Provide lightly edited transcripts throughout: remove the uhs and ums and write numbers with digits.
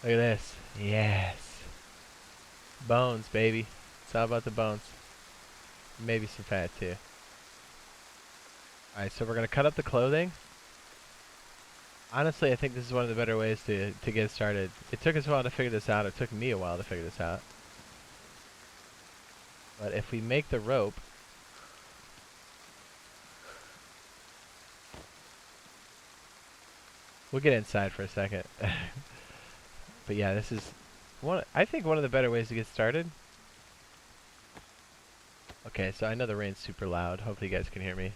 Look at this. Yes. Bones, baby. It's all about the bones. Maybe some fat, too. Alright, so we're going to cut up the clothing. Honestly, I think this is one of the better ways to get started. It took us a while to figure this out. It took me a while to figure this out. But if we make the rope... We'll get inside for a second. But yeah, this is I think one of the better ways to get started. Okay, so I know the rain's super loud. Hopefully you guys can hear me.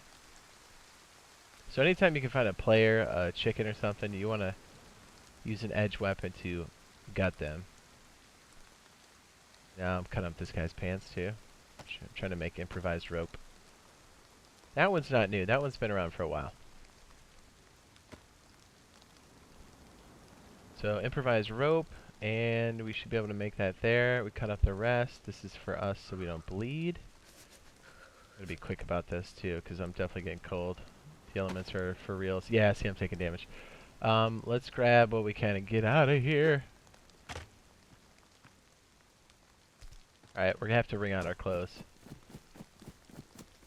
So anytime you can find a player, a chicken or something, you want to use an edge weapon to gut them. Now I'm cutting up this guy's pants too. I'm trying to make improvised rope. That one's not new. That one's been around for a while. So improvised rope, and we should be able to make that there. We cut up the rest. This is for us so we don't bleed. I'm going to be quick about this too, because I'm definitely getting cold. The elements are for reals. Yeah, see, I'm taking damage. Let's grab what we can and get out of here. Alright, we're going to have to wring out our clothes.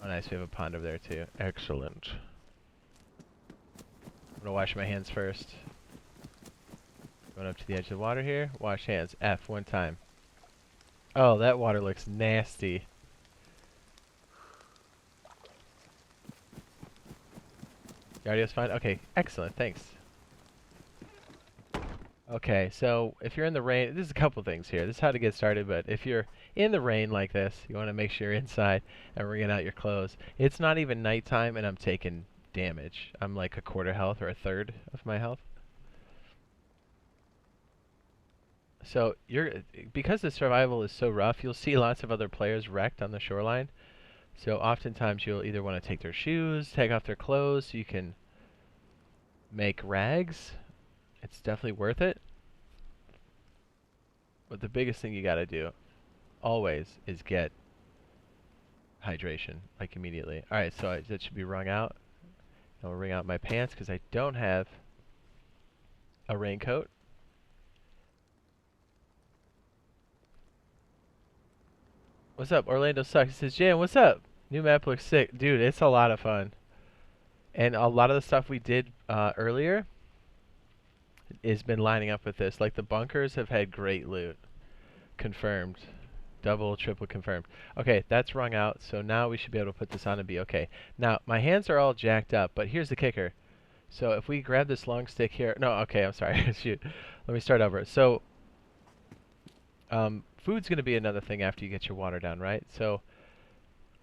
Oh, nice. We have a pond over there too. Excellent. I'm going to wash my hands first. Going up to the edge of the water here. Wash hands. F one time. Oh, that water looks nasty. Your audio's fine? Okay, excellent. Thanks. Okay, so if you're in the rain, there's a couple things here. This is how to get started, but if you're in the rain like this, you want to make sure you're inside and wringing out your clothes. It's not even nighttime, and I'm taking damage. I'm like a quarter health or a third of my health. So because the survival is so rough, you'll see lots of other players wrecked on the shoreline. So oftentimes you'll either want to take their shoes, take off their clothes, so you can make rags. It's definitely worth it. But the biggest thing you gotta do, always, is get hydration, like immediately. Alright, so that should be wrung out. I'll wring out my pants because I don't have a raincoat. What's up? Orlando sucks. He says, Jan, what's up? New map looks sick. Dude, it's a lot of fun. And a lot of the stuff we did earlier has been lining up with this. Like the bunkers have had great loot. Confirmed. Double, triple confirmed. Okay, that's wrung out. So now we should be able to put this on and be okay. Now, my hands are all jacked up, but here's the kicker. So if we grab this long stick here. No, okay, I'm sorry. Shoot. Let me start over. So, food's going to be another thing after you get your water down, right? So,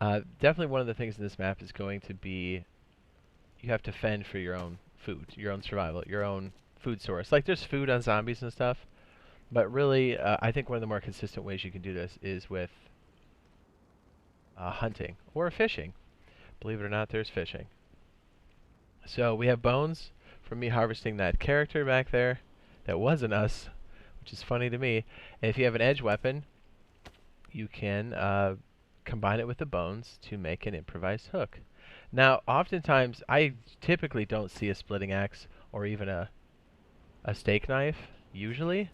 definitely one of the things in this map is going to be you have to fend for your own food, your own survival, your own food source. Like there's food on zombies and stuff, but really I think one of the more consistent ways you can do this is with hunting or fishing. Believe it or not, there's fishing. So we have bones from me harvesting that character back there that wasn't us, which is funny to me. And if you have an edge weapon, you can combine it with the bones to make an improvised hook. Now, oftentimes, I typically don't see a splitting axe or even a steak knife, usually.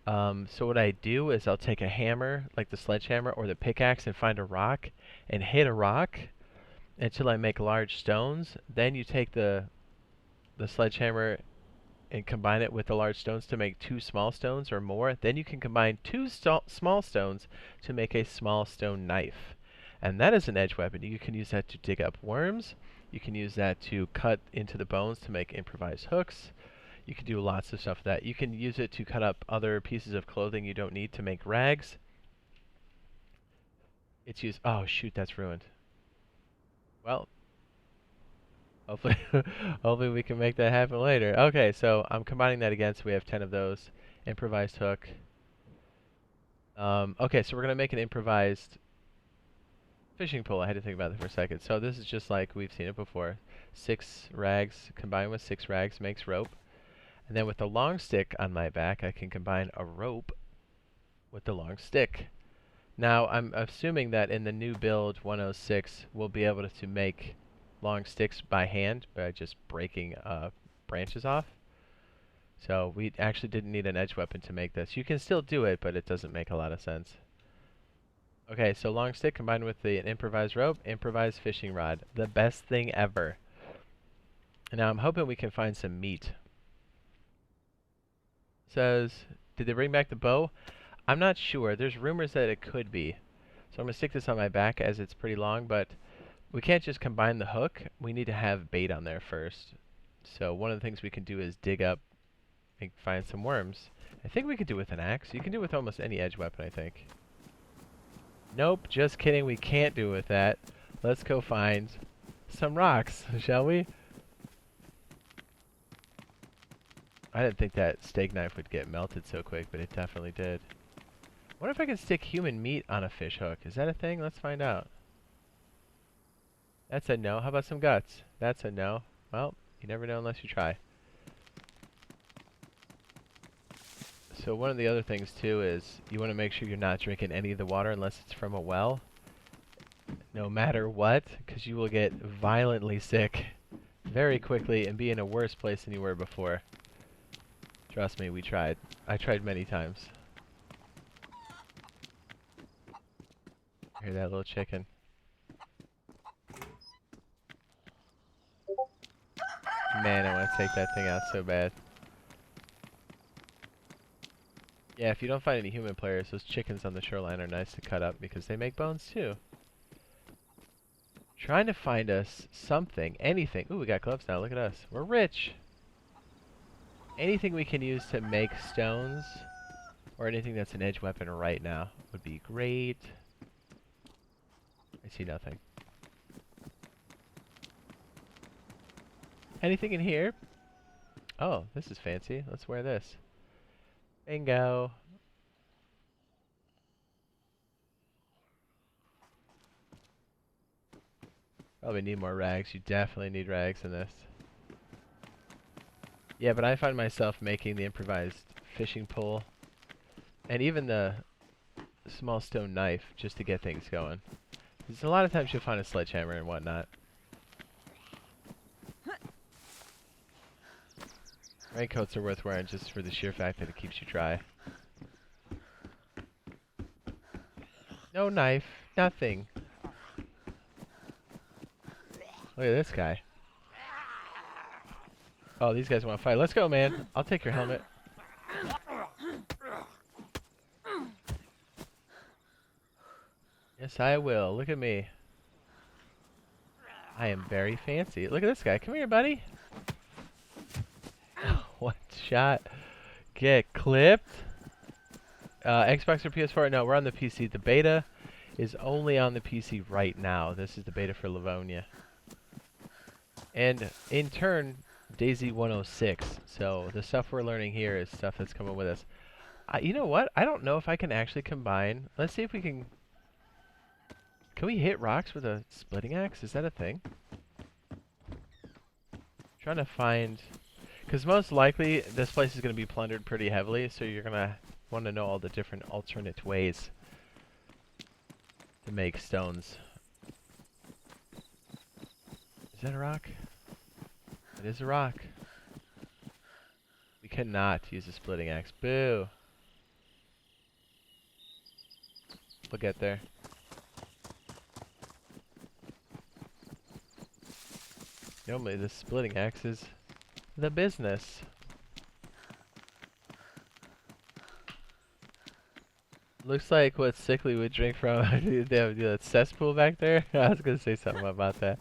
So what I do is I'll take a hammer, like the sledgehammer or the pickaxe, and find a rock and hit a rock until I make large stones. Then you take the sledgehammer and combine it with the large stones to make 2 small stones or more. Then you can combine 2 small stones to make a small stone knife. And that is an edge weapon. You can use that to dig up worms. You can use that to cut into the bones to make improvised hooks. You can do lots of stuff with that. You can use it to cut up other pieces of clothing you don't need to make rags. It's used... Oh, shoot, that's ruined. Well, hopefully, hopefully we can make that happen later. Okay, so I'm combining that again, so we have 10 of those. Improvised hook. Okay, so we're going to make an improvised fishing pole. I had to think about it for a second. So this is just like we've seen it before. 6 rags combined with 6 rags makes rope. And then with the long stick on my back, I can combine a rope with the long stick. Now, I'm assuming that in the new build 106, we'll be able to make long sticks by hand by just breaking branches off. So we actually didn't need an edge weapon to make this. You can still do it, but it doesn't make a lot of sense. Okay, so long stick combined with the improvised rope, improvised fishing rod. The best thing ever. And now I'm hoping we can find some meat. Says, did they bring back the bow? I'm not sure. There's rumors that it could be. So I'm going to stick this on my back as it's pretty long, but we can't just combine the hook. We need to have bait on there first. So one of the things we can do is dig up and find some worms. I think we could do it with an axe. You can do it with almost any edge weapon, I think. Nope, just kidding. We can't do it with that. Let's go find some rocks, shall we? I didn't think that steak knife would get melted so quick, but it definitely did. I wonder if I can stick human meat on a fish hook. Is that a thing? Let's find out. That's a no. How about some guts? That's a no. Well, you never know unless you try. So one of the other things too is you want to make sure you're not drinking any of the water unless it's from a well. No matter what, because you will get violently sick very quickly and be in a worse place than you were before. Trust me, we tried. I tried many times. Hear that little chicken? Man, I want to take that thing out so bad. Yeah, if you don't find any human players, those chickens on the shoreline are nice to cut up because they make bones too. Trying to find us something, anything. Ooh, we got gloves now. Look at us. We're rich. Anything we can use to make stones or anything that's an edge weapon right now would be great. I see nothing. Anything in here? Oh, this is fancy. Let's wear this. Bingo. Probably need more rags. You definitely need rags in this. Yeah, but I find myself making the improvised fishing pole and even the small stone knife just to get things going. Because a lot of times you'll find a sledgehammer and whatnot. Raincoats are worth wearing just for the sheer fact that it keeps you dry. No knife. Nothing. Look at this guy. Oh, these guys want to fight. Let's go, man. I'll take your helmet. Yes, I will. Look at me. I am very fancy. Look at this guy. Come here, buddy. One shot. Get clipped. Xbox or PS4? No, we're on the PC. The beta is only on the PC right now. This is the beta for Livonia. And in turn, DayZ 1.06. So the stuff we're learning here is stuff that's coming with us. You know what? I don't know if I can actually combine. Let's see if we can. Can we hit rocks with a splitting axe? Is that a thing? Trying to find. Because most likely this place is going to be plundered pretty heavily, so you're going to want to know all the different alternate ways to make stones. Is that a rock? It is a rock. We cannot use a splitting axe. Boo! We'll get there. Normally the splitting axe is the business. Looks like what Sickly would drink from. They have that cesspool back there. I was gonna say something about that.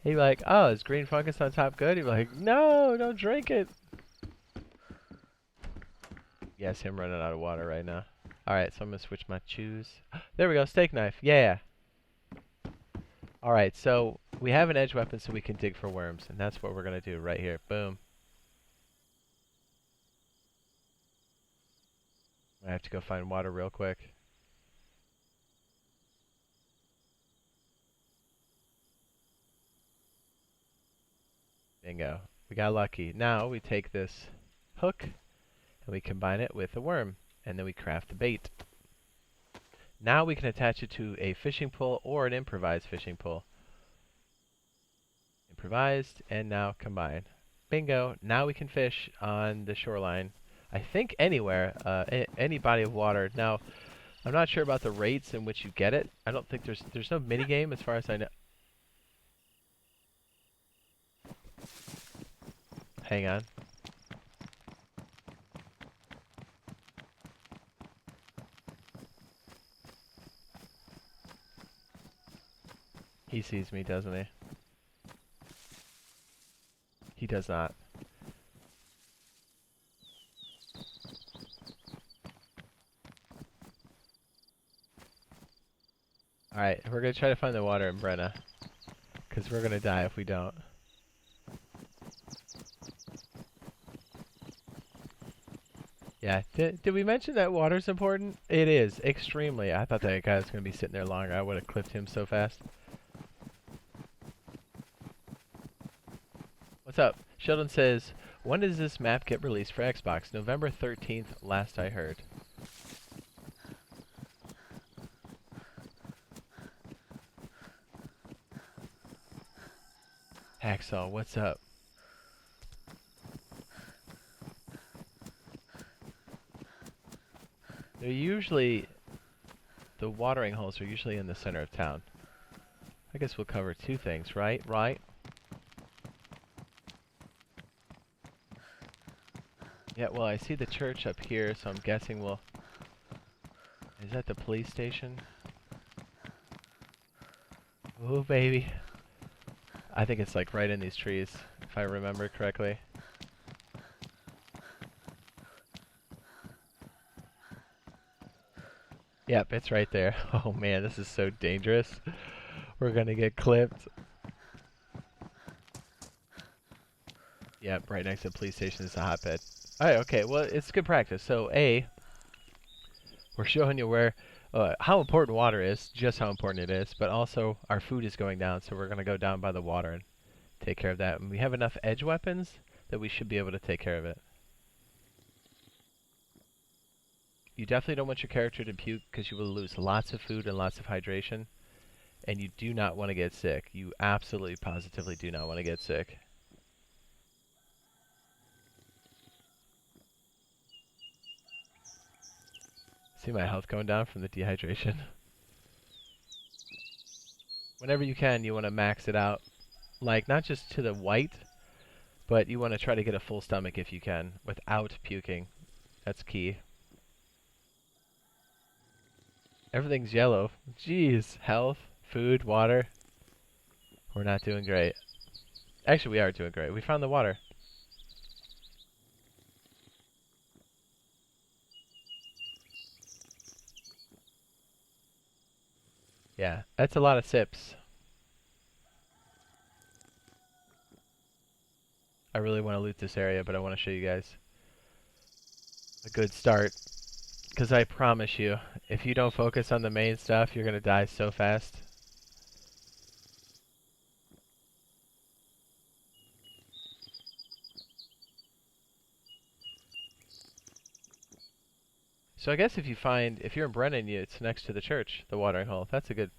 He'd be like, "Oh, is green fungus on top good?" He'd be like, "No, don't drink it." Yes, him running out of water right now. All right, so I'm gonna switch my shoes. There we go, steak knife. Yeah. All right, so we have an edge weapon, so we can dig for worms, and that's what we're gonna do right here. Boom. I have to go find water real quick. Bingo. We got lucky. Now we take this hook and we combine it with a worm, and then we craft the bait. Now we can attach it to a fishing pole or an improvised fishing pole. improvised, and now combine. Bingo. Now we can fish on the shoreline. I think anywhere, any body of water. Now, I'm not sure about the rates in which you get it. I don't think there's no mini game as far as I know. Hang on. He sees me, doesn't he? He does not. Alright, we're gonna try to find the water in Brenna. Because we're gonna die if we don't. Yeah, did we mention that water's important? It is, extremely. I thought that guy was gonna be sitting there longer. I would have clipped him so fast. What's up? Sheldon says, when does this map get released for Xbox? November 13th, last I heard. Hacksaw, what's up? They're usually... The watering holes are usually in the center of town. I guess we'll cover two things, right? Right? Yeah, well, I see the church up here, so I'm guessing we'll... Is that the police station? Oh, baby. I think it's like right in these trees, if I remember correctly. Yep, it's right there. Oh man, this is so dangerous. We're gonna get clipped. Yep, right next to the police station is a hotbed. Alright, okay, well, it's good practice. So, A, we're showing you where, how important water is, just how important it is, but also our food is going down, so we're gonna go down by the water and take care of that. And we have enough edge weapons that we should be able to take care of it. You definitely don't want your character to puke because you will lose lots of food and lots of hydration. And you do not want to get sick. You absolutely, positively do not want to get sick. See my health going down from the dehydration. Whenever you can, you want to max it out. Like, not just to the white, but you want to try to get a full stomach if you can, without puking. That's key. Everything's yellow. Jeez. Health, food, water. We're not doing great. Actually, we are doing great. We found the water. Yeah, that's a lot of sips. I really want to loot this area, but I want to show you guys a good start. Because I promise you, if you don't focus on the main stuff, you're going to die so fast. So I guess if you're in Brennan, it's next to the church, the watering hole. That's a good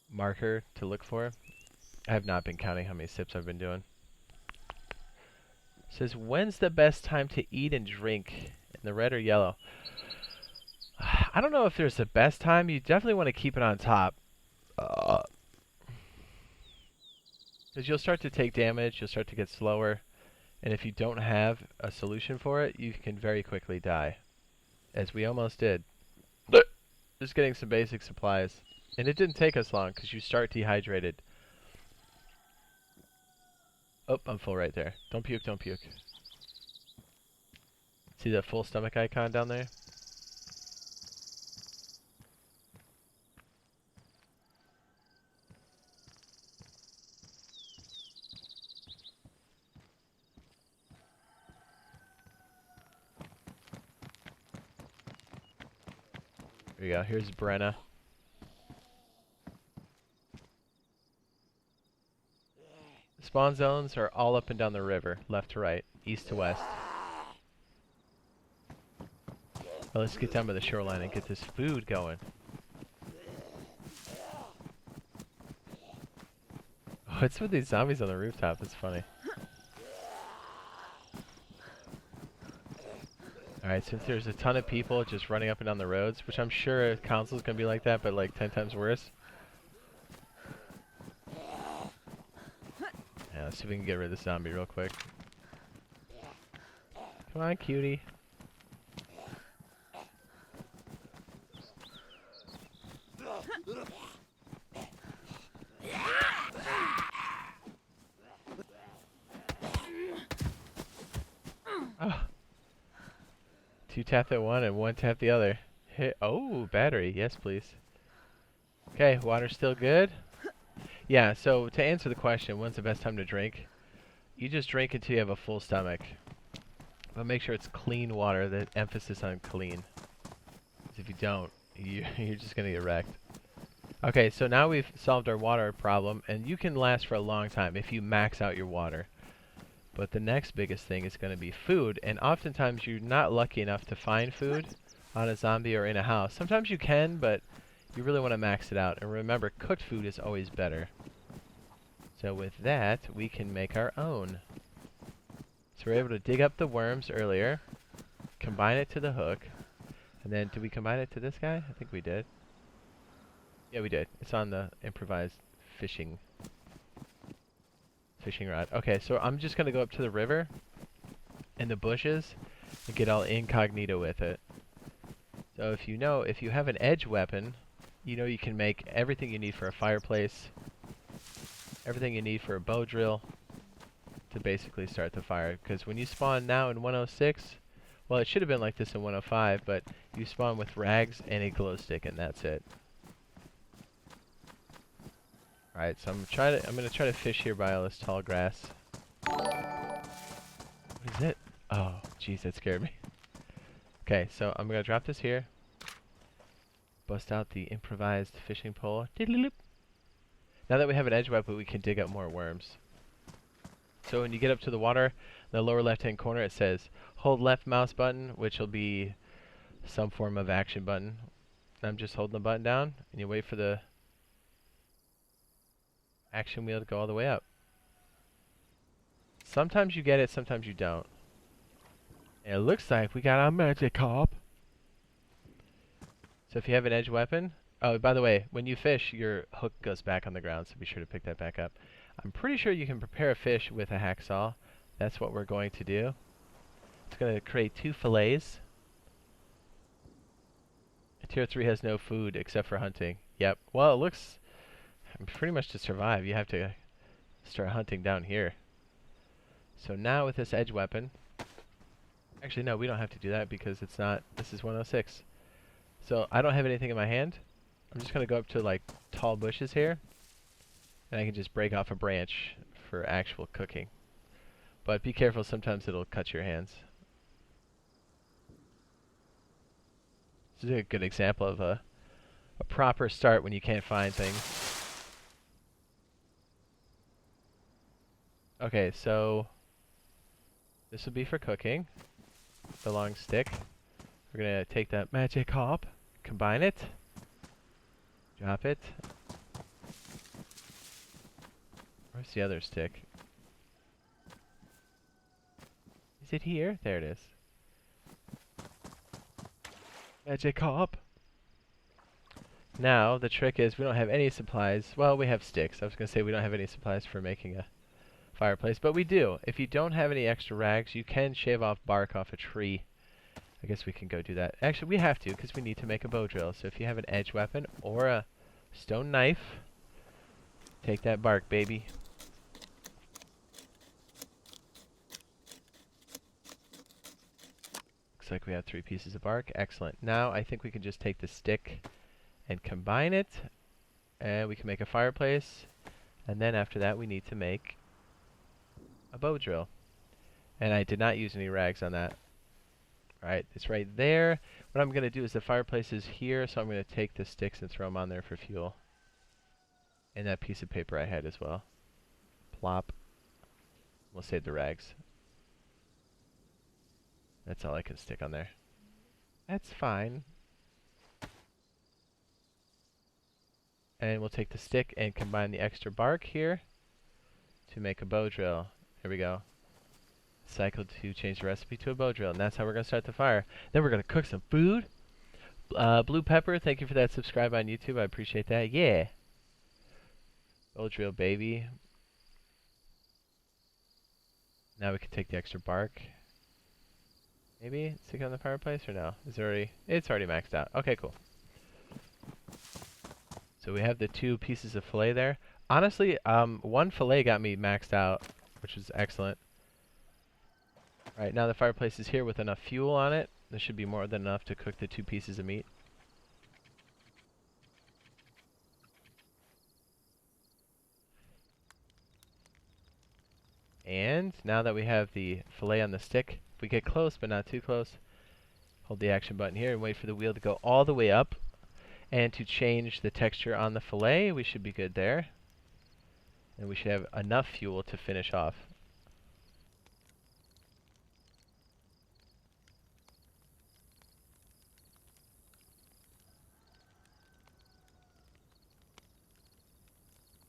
marker to look for. I have not been counting how many sips I've been doing. It says, when's the best time to eat and drink? In the red or yellow? I don't know if there's the best time. You definitely want to keep it on top. Because you'll start to take damage, you'll start to get slower. And if you don't have a solution for it, you can very quickly die. As we almost did. Just getting some basic supplies. And it didn't take us long, because you start dehydrated. Oh, I'm full right there. Don't puke, don't puke. See that full stomach icon down there? Here we go. Here's Brenna. Spawn zones are all up and down the river, left to right, east to west. Well, let's get down by the shoreline and get this food going. What's with these zombies on the rooftop? It's funny. Alright, since there's a ton of people just running up and down the roads, which I'm sure a console's gonna be like that, but like 10 times worse. Yeah, let's see if we can get rid of this zombie real quick. Come on, cutie. Oh. 2 tap at one and 1 tap the other. Hit. Oh, battery. Yes, please. Okay, water's still good. Yeah, so to answer the question, when's the best time to drink? You just drink until you have a full stomach. But make sure it's clean water, the emphasis on clean. 'Cause if you don't, you're just going to get wrecked. Okay, so now we've solved our water problem, and you can last for a long time if you max out your water. But the next biggest thing is going to be food, and oftentimes you're not lucky enough to find food on a zombie or in a house. Sometimes you can, but you really want to max it out. And remember, cooked food is always better. So with that, we can make our own. So we're able to dig up the worms earlier, combine it to the hook, and then did we combine it to this guy? I think we did. Yeah, we did. It's on the improvised fishing rod. Okay, so I'm just going to go up to the river in the bushes and get all incognito with it. So if you have an edge weapon, you know you can make everything you need for a fireplace, everything you need for a bow drill to basically start the fire. Because when you spawn now in 106, well, it should have been like this in 105, but you spawn with rags and a glow stick, and that's it. Alright, so I'm gonna try to fish here by all this tall grass. What is it? Oh, jeez, that scared me. Okay, so I'm gonna drop this here. Bust out the improvised fishing pole. Now that we have an edge weapon, we can dig up more worms. So when you get up to the water, in the lower left-hand corner, it says hold left mouse button, which will be some form of action button. I'm just holding the button down, and you wait for the action wheel to go all the way up. Sometimes you get it, sometimes you don't. And it looks like we got our magic carp. So if you have an edge weapon, oh, by the way, when you fish, your hook goes back on the ground, so be sure to pick that back up. I'm pretty sure you can prepare a fish with a hacksaw. That's what we're going to do. It's going to create 2 fillets. Tier 3 has no food except for hunting. Yep. Well, it looks pretty much to survive. You have to start hunting down here. So now with this edge weapon, actually no, we don't have to do that because it's not, this is 106. So I don't have anything in my hand. I'm just going to go up to like tall bushes here, and I can just break off a branch for actual cooking. But be careful, sometimes it'll cut your hands. This is a good example of a proper start when you can't find things. Okay, so this would be for cooking. The long stick. We're going to take that magic hop, combine it, drop it. Where's the other stick? Is it here? There it is. Magic hop. Now, the trick is we don't have any supplies. Well, we have sticks. I was going to say we don't have any supplies for making a fireplace, but we do. If you don't have any extra rags, you can shave off bark off a tree. I guess we can go do that. Actually, we have to because we need to make a bow drill. So if you have an edge weapon or a stone knife, take that bark, baby. Looks like we have 3 pieces of bark. Excellent. Now I think we can just take the stick and combine it, and we can make a fireplace. And then after that, we need to make a bow drill. And I did not use any rags on that. Alright, it's right there. What I'm going to do is the fireplace is here, so I'm going to take the sticks and throw them on there for fuel. And that piece of paper I had as well. Plop. We'll save the rags. That's all I can stick on there. That's fine. And we'll take the stick and combine the extra bark here. to make a bow drill. Here we go. Cycle to change the recipe to a bow drill. And that's how we're going to start the fire. Then we're going to cook some food. Blue Pepper, thank you for that subscribe on YouTube. I appreciate that. Yeah. Bow drill, baby. Now we can take the extra bark. Maybe stick it on the fireplace or no? Is it already? It's already maxed out. Okay, cool. So we have the 2 pieces of fillet there. Honestly, 1 fillet got me maxed out, which is excellent. Alright, now the fireplace is here with enough fuel on it. There should be more than enough to cook the 2 pieces of meat. And now that we have the fillet on the stick, if we get close but not too close, hold the action button here and wait for the wheel to go all the way up. And to change the texture on the fillet, we should be good there. And we should have enough fuel to finish off.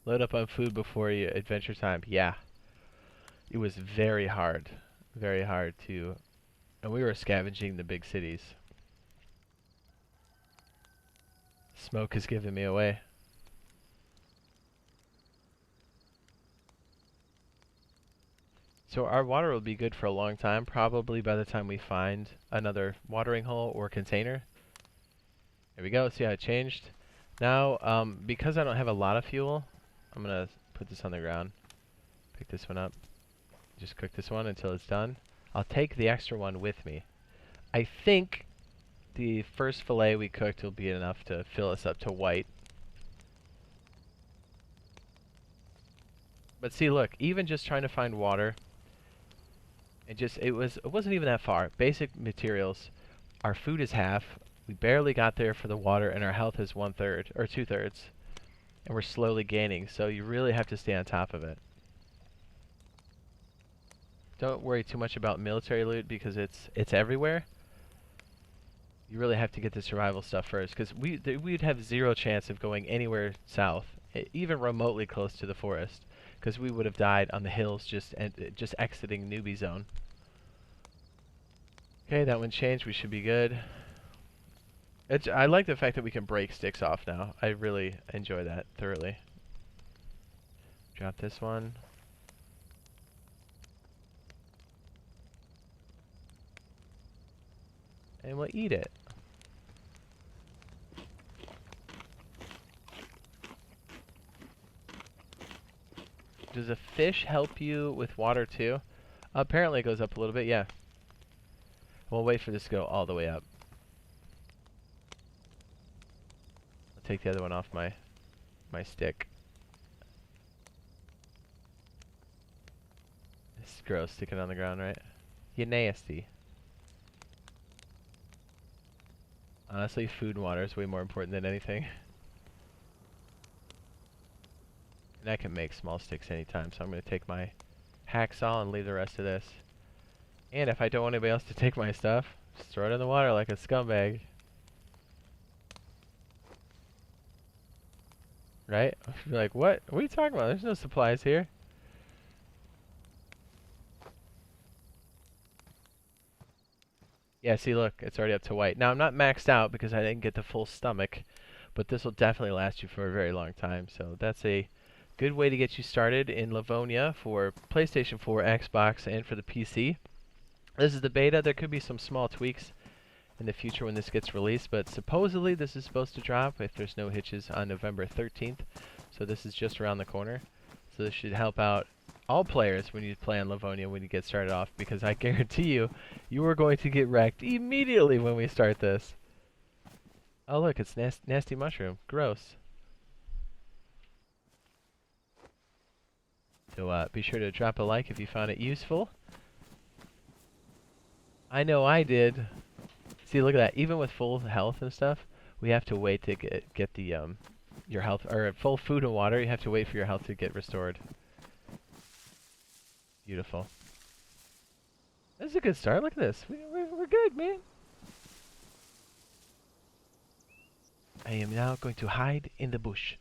Load up on food before you adventure time. Yeah. It was very hard to, and we were scavenging the big cities. Smoke is giving me away. So our water will be good for a long time, probably by the time we find another watering hole or container. There we go, see how it changed? Now, because I don't have a lot of fuel, I'm gonna put this on the ground. Pick this one up. Just cook this one until it's done. I'll take the extra one with me. I think the first fillet we cooked will be enough to fill us up to white. But see, look, even just trying to find water, it wasn't even that far. Basic materials. Our food is half. We barely got there for the water, and our health is 1/3 or 2/3, and we're slowly gaining. So you really have to stay on top of it. Don't worry too much about military loot because it's everywhere. You really have to get the survival stuff first, because we'd have 0 chance of going anywhere south, even remotely close to the forest, because we would have died on the hills just exiting newbie zone. Okay, that one changed. We should be good. I like the fact that we can break sticks off now. I really enjoy that thoroughly. Drop this one. And we'll eat it. Does a fish help you with water too? Apparently it goes up a little bit, yeah. We'll wait for this to go all the way up. I'll take the other one off my stick. It's gross sticking on the ground, right? You nasty. Honestly, food and water is way more important than anything. And I can make small sticks anytime, so I'm going to take my hacksaw and leave the rest of this. And if I don't want anybody else to take my stuff, just throw it in the water like a scumbag. Right? You're like, what? What are you talking about? There's no supplies here. Yeah, see, look, it's already up to white. Now, I'm not maxed out because I didn't get the full stomach, but this will definitely last you for a very long time. So that's a good way to get you started in Livonia for PlayStation 4, Xbox, and for the PC. This is the beta. There could be some small tweaks in the future when this gets released, but supposedly this is supposed to drop if there's no hitches on November 13th. So this is just around the corner. So this should help out all players when you play on Livonia when you get started off, because I guarantee you, you are going to get wrecked immediately when we start this. Oh look, it's nasty mushroom. Gross. So be sure to drop a like if you found it useful. I know I did. See, look at that. Even with full health and stuff, we have to wait to get the your health, or full food and water. You have to wait for your health to get restored. Beautiful. This is a good start. Look at this. We're good, man. I am now going to hide in the bush.